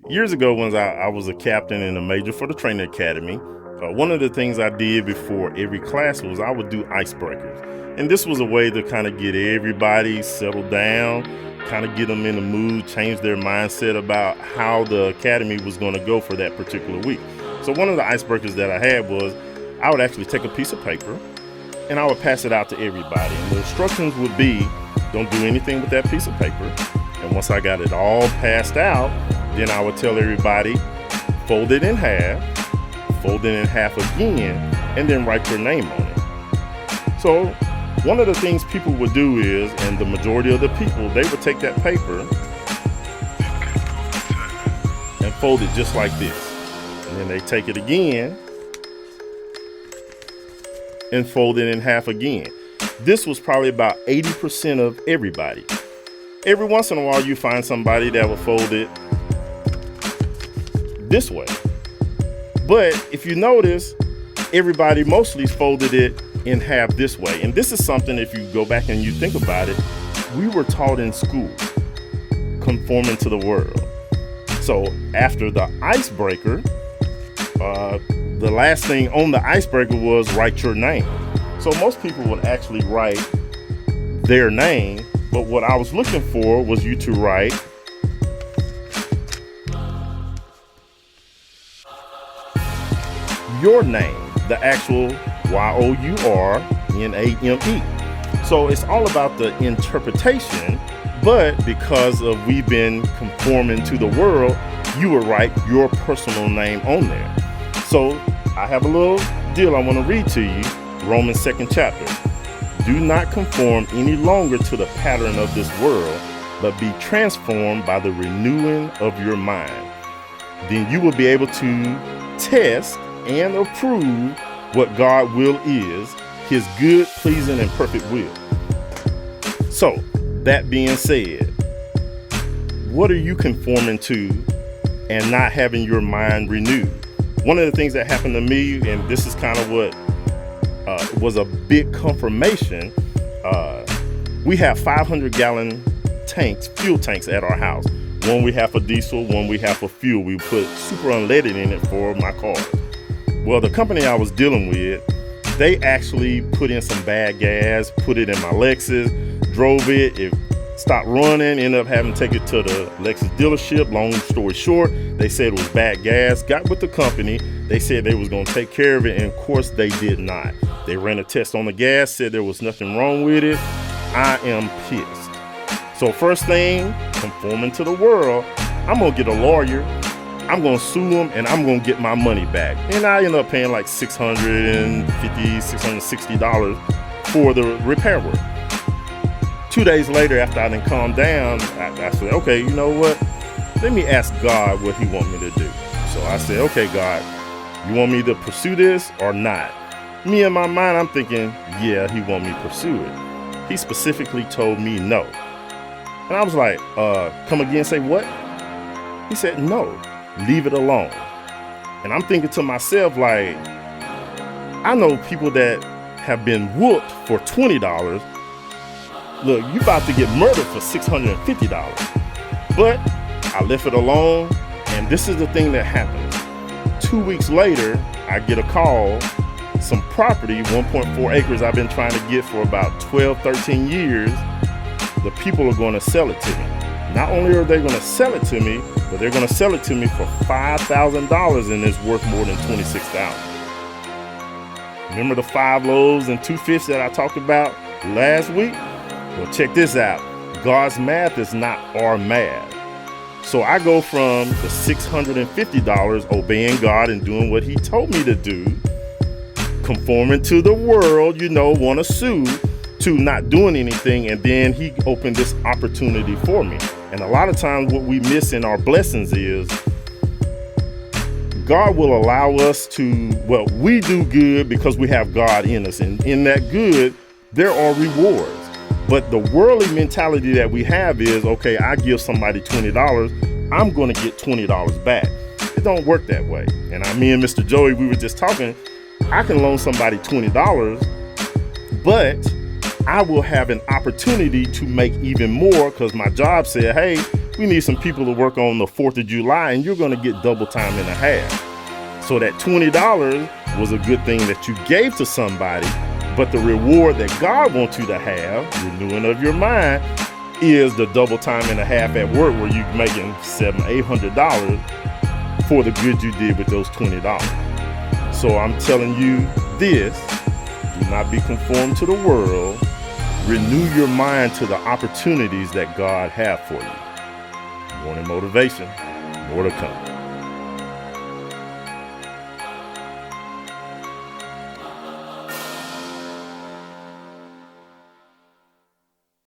Years ago, when I was a captain and a major for the training academy, one of the things I did before every class was I would do icebreakers. And this was a way to kind of get everybody settled down, kind of get them in the mood, change their mindset about how the academy was going to go for that particular week. So one of the icebreakers that I had was I would actually take a piece of paper and I would pass it out to everybody. And the instructions would be, don't do anything with that piece of paper. And once I got it all passed out, then I would tell everybody, fold it in half again, and then write your name on it. So one of the things people would do is, and the majority of the people, they would take that paper and fold it just like this. And then they take it again and fold it in half again. This was probably about 80% of everybody. Every once in a while, you find somebody that will fold it this way. But if you notice, everybody mostly folded it in half this way. And this is something, if you go back and you think about it, we were taught in school, conforming to the world. So after the icebreaker, the last thing on the icebreaker was write your name. So most people would actually write their name, but what I was looking for was you to write your name, the actual YOURNAME. So it's all about the interpretation, but because of we've been conforming to the world, you would write your personal name on there. So I have a little deal I want to read to you, Romans 2nd chapter. Do not conform any longer to the pattern of this world, but be transformed by the renewing of your mind. Then you will be able to test and approve what God's will is, his good, pleasing, and perfect will. So, that being said, what are you conforming to and not having your mind renewed? One of the things that happened to me, and this is kind of what was a big confirmation, we have 500-gallon tanks, fuel tanks at our house. One we have for diesel, one we have for fuel. We put super unleaded in it for my car. Well, the company I was dealing with, they actually put in some bad gas, put it in my Lexus, drove it, it stopped running, ended up having to take it to the Lexus dealership. Long story short, they said it was bad gas, got with the company. They said they was going to take care of it, and of course they did not. They ran a test on the gas, said there was nothing wrong with it. I am pissed. So first thing, conforming to the world, I'm going to get a lawyer. I'm going to sue them and I'm going to get my money back. And I ended up paying like $650, $660 for the repair work. 2 days later, after I done calmed down, I said, okay, you know what? Let me ask God what he want me to do. So I said, okay, God, you want me to pursue this or not? Me in my mind, I'm thinking, yeah, he want me to pursue it. He specifically told me no. And I was like, come again, say what? He said, no, leave it alone. And I'm thinking to myself, like, I know people that have been whooped for $20. Look, you about to get murdered for $650. But I left it alone. And this is the thing that happened. 2 weeks later, I get a call, some property, 1.4 acres I've been trying to get for about 12, 13 years. The people are going to sell it to me. Not only are they going to sell it to me, but they're going to sell it to me for $5,000, and it's worth more than $26,000. Remember the 5 loaves and 2 fish that I talked about last week? Well, check this out. God's math is not our math. So I go from the $650 obeying God and doing what he told me to do, conforming to the world, want to sue, to not doing anything, and then he opened this opportunity for me. And a lot of times what we miss in our blessings is God will allow us to, we do good because we have God in us, and in that good there are rewards. But the worldly mentality that we have is, okay, I give somebody $20, I'm going to get $20 back. It don't work that way. And me and Mr. Joey, we were just talking, I can loan somebody $20, but I will have an opportunity to make even more because my job said, hey, We need some people to work on the 4th of July, and you're going to get double time and a half. So that $20 was a good thing that you gave to somebody, but the reward that God wants you to have, renewing of your mind, is the double time and a half at work, where you're making $700-800 for the good you did with those $20. So I'm telling you this: do not be conformed to the world. Renew your mind to the opportunities that God has for you. Morning motivation, more to come.